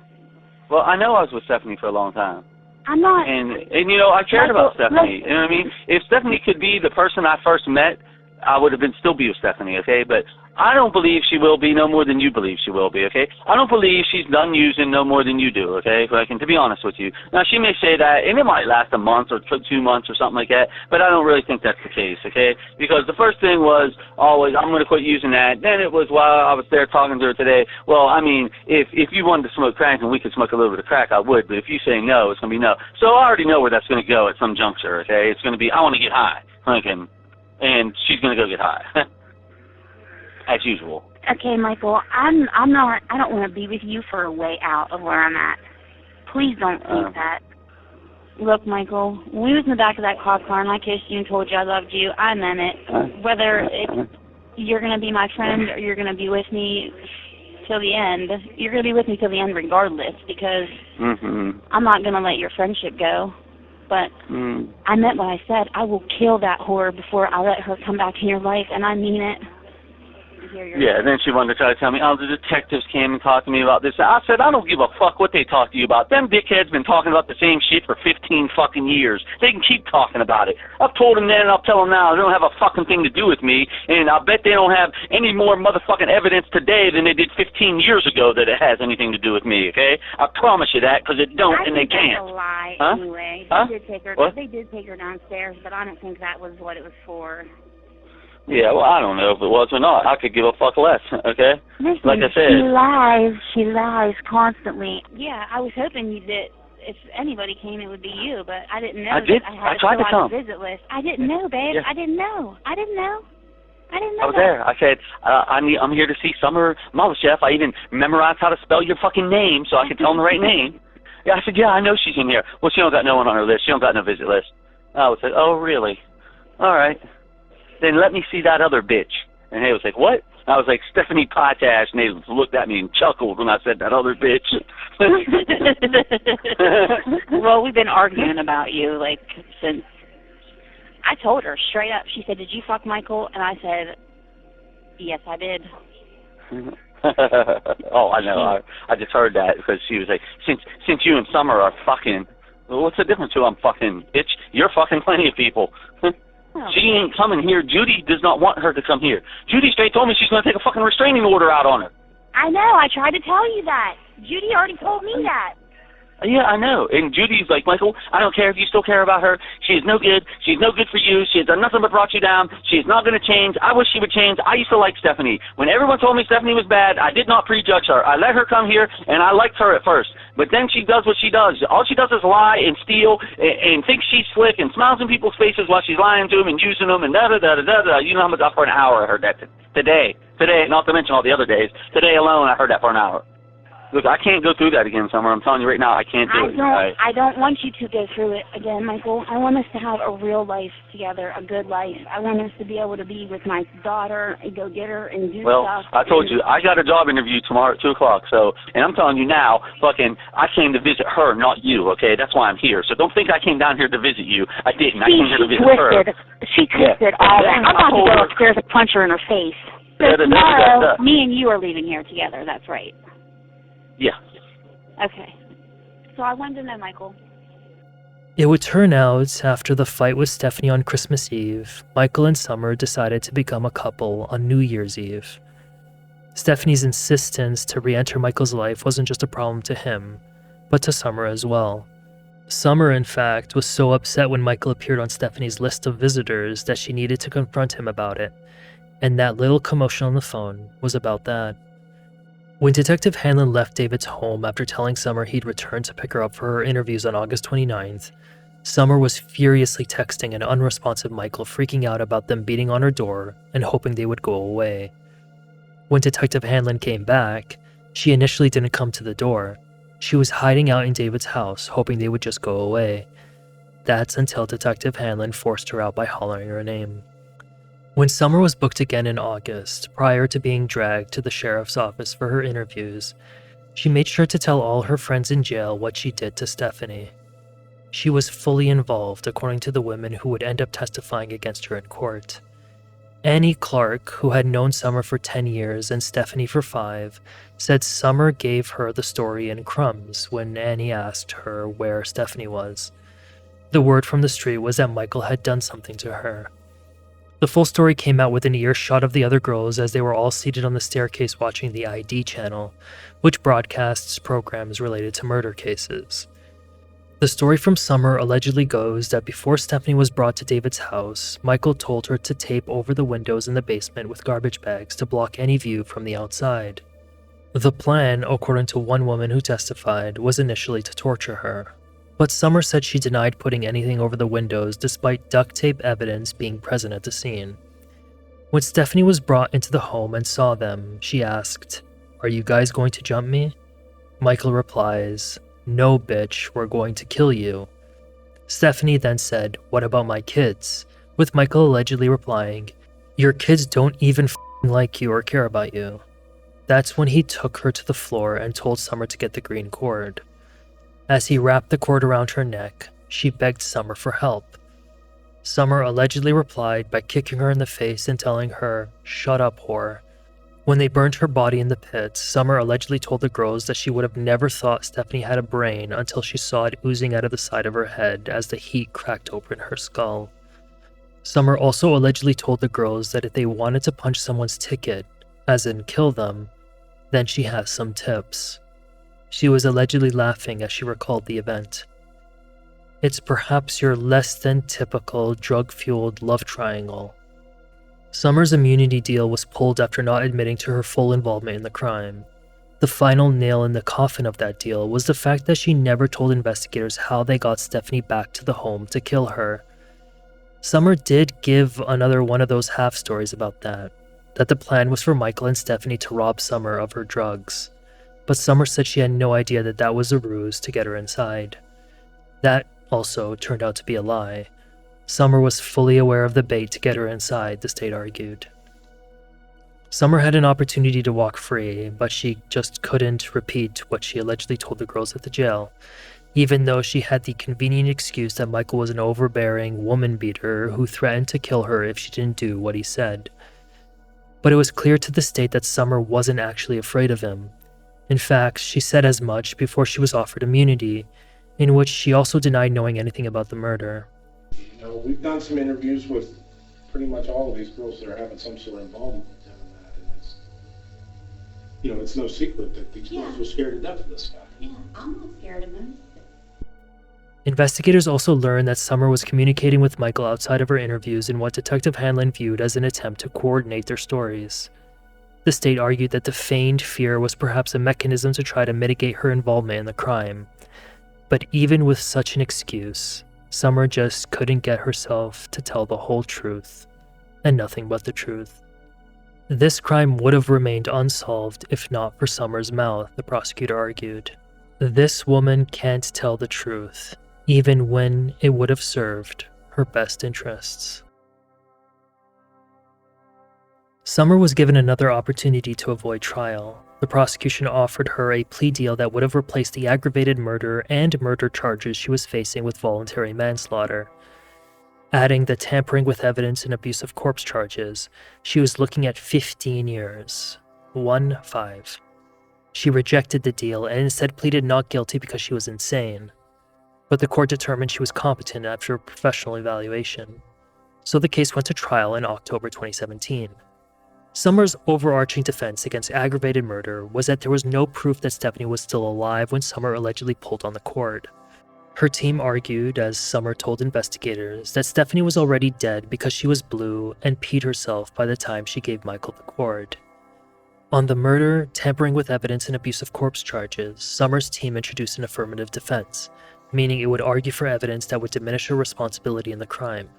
Well, I know I was with Stephanie for a long time. I'm not. And I cared about Stephanie. You know what I mean? If Stephanie could be the person I first met, I would have still be with Stephanie, okay? But I don't believe she will be no more than you believe she will be, okay? I don't believe she's done using no more than you do, okay? And to be honest with you. Now, she may say that, and it might last a month or 2 months or something like that, but I don't really think that's the case, okay? Because the first thing was always, I'm going to quit using that. Then it was while I was there talking to her today, well, I mean, if you wanted to smoke crack and we could smoke a little bit of crack, I would. But if you say no, it's going to be no. So I already know where that's going to go at some juncture, okay? It's going to be, I want to get high, and she's going to go get high, as usual. Okay, Michael, I don't want to be with you for a way out of where I'm at. Please don't think that. Look, Michael, when we was in the back of that cop car and I kissed you and told you I loved you, I meant it. Whether you're going to be my friend or you're going to be with me till the end, you're going to be with me till the end regardless, because I'm not going to let your friendship go. But I meant what I said. I will kill that whore before I let her come back in your life, and I mean it. Yeah, and then she wanted to try to tell me, the detectives came and talked to me about this. I said, I don't give a fuck what they talk to you about. Them dickheads been talking about the same shit for 15 fucking years. They can keep talking about it. I've told them then and I'll tell them now. They don't have a fucking thing to do with me, and I bet they don't have any more motherfucking evidence today than they did 15 years ago that it has anything to do with me, okay? I promise you that, because it don't, and they can't. That's a lie, anyway. They did take her downstairs, but I don't think that was what it was for. Yeah, well, I don't know if it was or not. I could give a fuck less, okay? Listen, like I said. She lies constantly. Yeah, I was hoping that if anybody came, it would be you, but I didn't know that I had to fill out a visit list. I didn't know, babe. Yeah. I didn't know. I was there. I said, I'm here to see Summer Malyshev. I even memorized how to spell your fucking name so I could tell them the right name. Yeah, I said, yeah, I know she's in here. Well, she don't got no one on her list. She don't got no visit list. I was like, oh, really? All right. Then let me see that other bitch. And they was like, what? I was like, Stephanie Pytash, and they looked at me and chuckled when I said that other bitch. Well, we've been arguing about you, since I told her straight up. She said, did you fuck Michael? And I said, yes, I did. Oh, I know. I just heard that because she was like, since you and Summer are fucking, well, what's the difference who I'm fucking, bitch? You're fucking plenty of people. She ain't coming here. Judy does not want her to come here. Judy straight told me she's going to take a fucking restraining order out on her. I know. I tried to tell you that. Judy already told me that. Yeah, I know. And Judy's like, Michael, I don't care if you still care about her. She is no good. She's no good for you. She has done nothing but brought you down. She is not going to change. I wish she would change. I used to like Stephanie. When everyone told me Stephanie was bad, I did not prejudge her. I let her come here, and I liked her at first. But then she does what she does. All she does is lie and steal and think she's slick and smiles in people's faces while she's lying to them and using them and da-da-da-da-da. You know how much for an hour I heard that today. Today, not to mention all the other days. Today alone, I heard that for an hour. Look, I can't go through that again, Summer. I'm telling you right now, I can't do it. I don't want you to go through it again, Michael. I want us to have a real life together, a good life. I want us to be able to be with my daughter and go get her and do stuff. Well, I told you, I got a job interview tomorrow at 2 o'clock, and I'm telling you now, I came to visit her, not you, okay? That's why I'm here. So don't think I came down here to visit you. I didn't. I came here to visit her. She twisted all that. I'm about to go upstairs and punch her in her face. So tomorrow, me and you are leaving here together. That's right. Yeah. Okay. So I wanted to know, Michael. It would turn out, after the fight with Stephanie on Christmas Eve, Michael and Summer decided to become a couple on New Year's Eve. Stephanie's insistence to re-enter Michael's life wasn't just a problem to him, but to Summer as well. Summer, in fact, was so upset when Michael appeared on Stephanie's list of visitors that she needed to confront him about it, and that little commotion on the phone was about that. When Detective Hanlon left David's home after telling Summer he'd return to pick her up for her interviews on August 29th, Summer was furiously texting an unresponsive Michael, freaking out about them beating on her door and hoping they would go away. When Detective Hanlon came back, she initially didn't come to the door. She was hiding out in David's house, hoping they would just go away. That's until Detective Hanlon forced her out by hollering her name. When Summer was booked again in August, prior to being dragged to the sheriff's office for her interviews, She made sure to tell all her friends in jail what she did to Stephanie. She was fully involved, according to the women who would end up testifying against her in court. Annie Clark, who had known Summer for 10 years and Stephanie for 5, said Summer gave her the story in crumbs when Annie asked her where Stephanie was. The word from the street was that Michael had done something to her. The full story came out within earshot of the other girls as they were all seated on the staircase watching the ID channel, which broadcasts programs related to murder cases. The story from Summer allegedly goes that before Stephanie was brought to David's house, Michael told her to tape over the windows in the basement with garbage bags to block any view from the outside. The plan, according to one woman who testified, was initially to torture her, but Summer said she denied putting anything over the windows despite duct tape evidence being present at the scene. When Stephanie was brought into the home and saw them, she asked, "Are you guys going to jump me?" Michael replies, "No, bitch, we're going to kill you." Stephanie then said, "What about my kids?" with Michael allegedly replying, "Your kids don't even f***ing like you or care about you." That's when he took her to the floor and told Summer to get the green cord. As he wrapped the cord around her neck, she begged Summer for help. Summer allegedly replied by kicking her in the face and telling her, "Shut up, whore." When they burned her body in the pits, Summer allegedly told the girls that she would have never thought Stephanie had a brain until she saw it oozing out of the side of her head as the heat cracked open her skull. Summer also allegedly told the girls that if they wanted to punch someone's ticket, as in kill them, then she has some tips. She was allegedly laughing as she recalled the event. "It's perhaps your less than typical drug-fueled love triangle." Summer's immunity deal was pulled after not admitting to her full involvement in the crime. The final nail in the coffin of that deal was the fact that she never told investigators how they got Stephanie back to the home to kill her. Summer did give another one of those half stories about that the plan was for Michael and Stephanie to rob Summer of her drugs. But Summer said she had no idea that that was a ruse to get her inside. That also turned out to be a lie. Summer was fully aware of the bait to get her inside, the state argued. Summer had an opportunity to walk free, but she just couldn't repeat what she allegedly told the girls at the jail, even though she had the convenient excuse that Michael was an overbearing woman beater who threatened to kill her if she didn't do what he said. But it was clear to the state that Summer wasn't actually afraid of him. In fact, she said as much before she was offered immunity, in which she also denied knowing anything about the murder. You know, we've done some interviews with pretty much all of these girls that are having some sort of involvement with them and that, and it's, you know, it's no secret that these girls were scared to death of this guy. Yeah, I'm not scared of him. Investigators also learned that Summer was communicating with Michael outside of her interviews in what Detective Hanlon viewed as an attempt to coordinate their stories. The state argued that the feigned fear was perhaps a mechanism to try to mitigate her involvement in the crime. But even with such an excuse, Summer just couldn't get herself to tell the whole truth, and nothing but the truth. This crime would have remained unsolved if not for Summer's mouth, the prosecutor argued. This woman can't tell the truth, even when it would have served her best interests. Summer was given another opportunity to avoid trial. The prosecution offered her a plea deal that would have replaced the aggravated murder and murder charges she was facing with voluntary manslaughter. Adding the tampering with evidence and abuse of corpse charges, she was looking at 15 years. 1-5. She rejected the deal and instead pleaded not guilty because she was insane. But the court determined she was competent after a professional evaluation. So the case went to trial in October 2017. Summer's overarching defense against aggravated murder was that there was no proof that Stephanie was still alive when Summer allegedly pulled on the cord. Her team argued, as Summer told investigators, that Stephanie was already dead because she was blue and peed herself by the time she gave Michael the cord. On the murder, tampering with evidence, and abuse of corpse charges, Summer's team introduced an affirmative defense, meaning it would argue for evidence that would diminish her responsibility in the crime.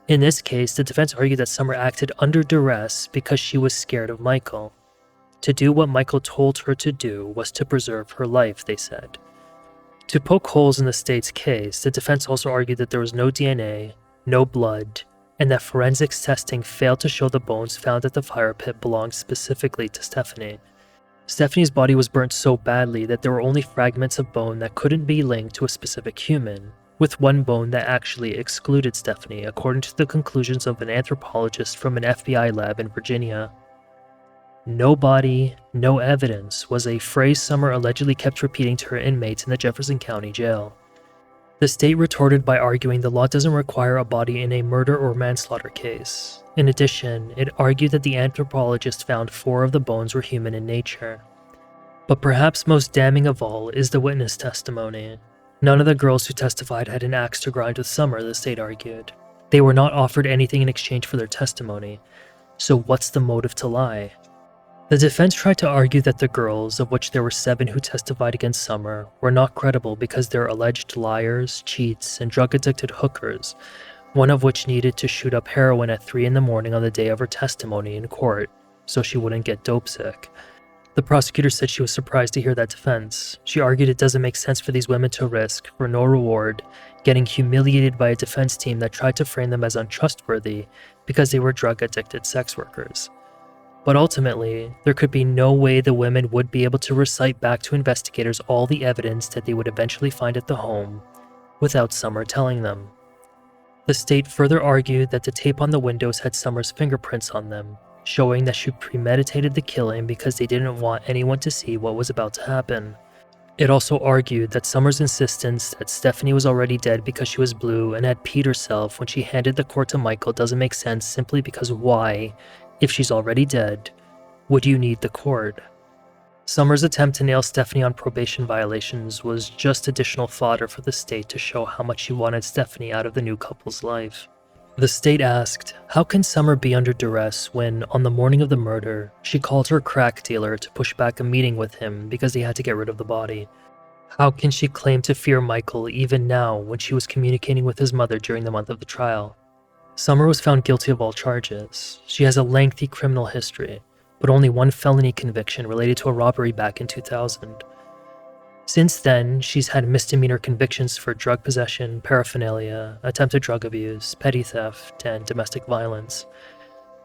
In this case, the defense argued that Summer acted under duress because she was scared of Michael. To do what Michael told her to do was to preserve her life, they said. To poke holes in the state's case, the defense also argued that there was no DNA, no blood, and that forensics testing failed to show the bones found at the fire pit belonged specifically to Stephanie. Stephanie's body was burnt so badly that there were only fragments of bone that couldn't be linked to a specific human, with one bone that actually excluded Stephanie, according to the conclusions of an anthropologist from an FBI lab in Virginia. No body, no evidence was a phrase Summer allegedly kept repeating to her inmates in the Jefferson County jail. The state retorted by arguing the law doesn't require a body in a murder or manslaughter case. In addition, it argued that the anthropologist found 4 of the bones were human in nature. But perhaps most damning of all is the witness testimony. None of the girls who testified had an axe to grind with Summer, the state argued. They were not offered anything in exchange for their testimony. So what's the motive to lie? The defense tried to argue that the girls, of which there were 7 who testified against Summer, were not credible because they're alleged liars, cheats, and drug-addicted hookers, one of which needed to shoot up heroin at 3 in the morning on the day of her testimony in court, so she wouldn't get dope sick. The prosecutor said she was surprised to hear that defense. She argued it doesn't make sense for these women to risk, for no reward, getting humiliated by a defense team that tried to frame them as untrustworthy because they were drug-addicted sex workers. But ultimately, there could be no way the women would be able to recite back to investigators all the evidence that they would eventually find at the home without Summer telling them. The state further argued that the tape on the windows had Summer's fingerprints on them, showing that she premeditated the killing because they didn't want anyone to see what was about to happen. It also argued that Summer's insistence that Stephanie was already dead because she was blue and had peed herself when she handed the cord to Michael doesn't make sense simply because why, if she's already dead, would you need the cord? Summer's attempt to nail Stephanie on probation violations was just additional fodder for the state to show how much she wanted Stephanie out of the new couple's life. The state asked, how can Summer be under duress when, on the morning of the murder, she called her crack dealer to push back a meeting with him because he had to get rid of the body? How can she claim to fear Michael even now when she was communicating with his mother during the month of the trial? Summer was found guilty of all charges. She has a lengthy criminal history, but only 1 felony conviction related to a robbery back in 2000. Since then, she's had misdemeanor convictions for drug possession, paraphernalia, attempted drug abuse, petty theft, and domestic violence.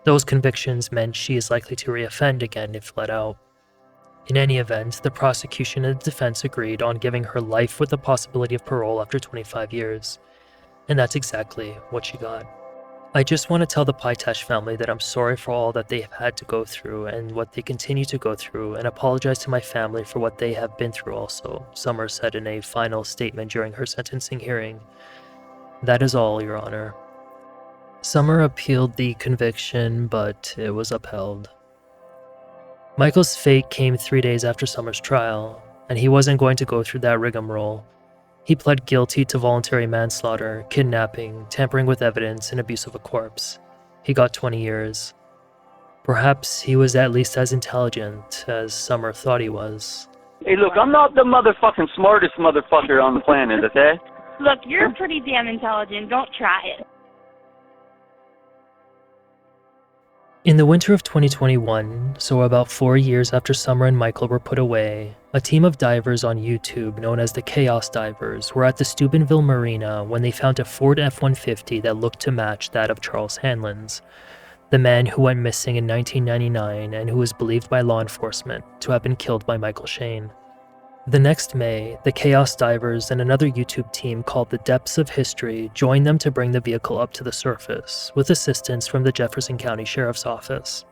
Those convictions meant she is likely to reoffend again if let out. In any event, the prosecution and the defense agreed on giving her life with the possibility of parole after 25 years. And that's exactly what she got. I just want to tell the Pytash family that I'm sorry for all that they have had to go through and what they continue to go through, and apologize to my family for what they have been through also, Summer said in a final statement during her sentencing hearing. That is all, Your Honor. Summer appealed the conviction, but it was upheld. Michael's fate came 3 days after Summer's trial, and he wasn't going to go through that rigmarole. He pled guilty to voluntary manslaughter, kidnapping, tampering with evidence, and abuse of a corpse. He got 20 years. Perhaps he was at least as intelligent as Summer thought he was. Hey, look, I'm not the motherfucking smartest motherfucker on the planet, okay? Look, you're pretty damn intelligent. Don't try it. In the winter of 2021, so about 4 years after Summer and Michael were put away, a team of divers on YouTube known as the Chaos Divers were at the Steubenville Marina when they found a Ford F-150 that looked to match that of Charles Hanlon's, the man who went missing in 1999 and who was believed by law enforcement to have been killed by Michael Shane. The next May, the Chaos Divers and another YouTube team called the Depths of History joined them to bring the vehicle up to the surface, with assistance from the Jefferson County Sheriff's Office.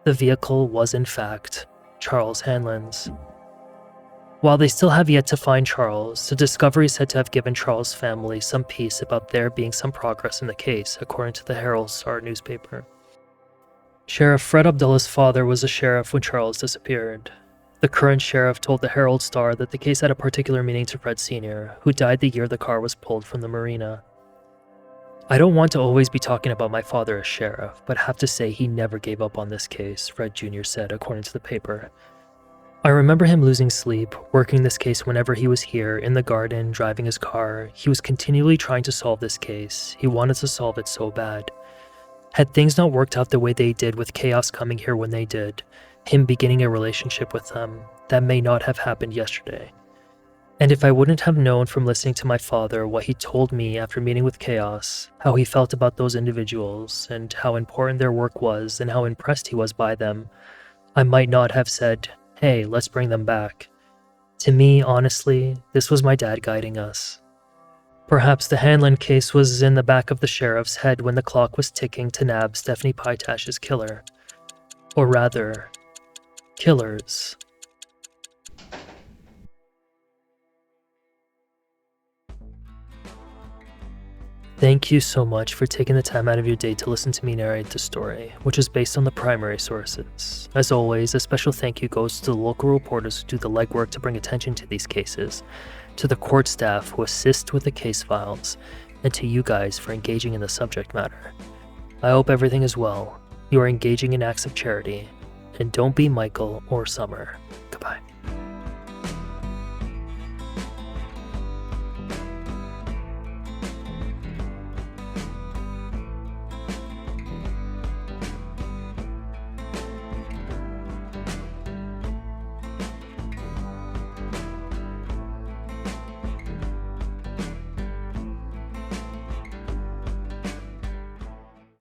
The vehicle was in fact Charles Hanlon's. While they still have yet to find Charles, the discovery is said to have given Charles' family some peace about there being some progress in the case, according to the Herald-Star newspaper. Sheriff Fred Abdullah's father was a sheriff when Charles disappeared. The current sheriff told the Herald-Star that the case had a particular meaning to Fred Sr., who died the year the car was pulled from the marina. I don't want to always be talking about my father as sheriff, but have to say he never gave up on this case, Fred Jr. said, according to the paper. I remember him losing sleep, working this case whenever he was here, in the garden, driving his car. He was continually trying to solve this case. He wanted to solve it so bad. Had things not worked out the way they did with Chaos coming here when they did, him beginning a relationship with them, that may not have happened yesterday. And if I wouldn't have known from listening to my father what he told me after meeting with Chaos, how he felt about those individuals, and how important their work was, and how impressed he was by them, I might not have said, hey, let's bring them back. To me, honestly, this was my dad guiding us. Perhaps the Hanlon case was in the back of the sheriff's head when the clock was ticking to nab Stephanie Pytash's killer. Or rather, killers. Thank you so much for taking the time out of your day to listen to me narrate the story, which is based on the primary sources. As always, a special thank you goes to the local reporters who do the legwork to bring attention to these cases, to the court staff who assist with the case files, and to you guys for engaging in the subject matter. I hope everything is well, you are engaging in acts of charity, and don't be Michael or Summer.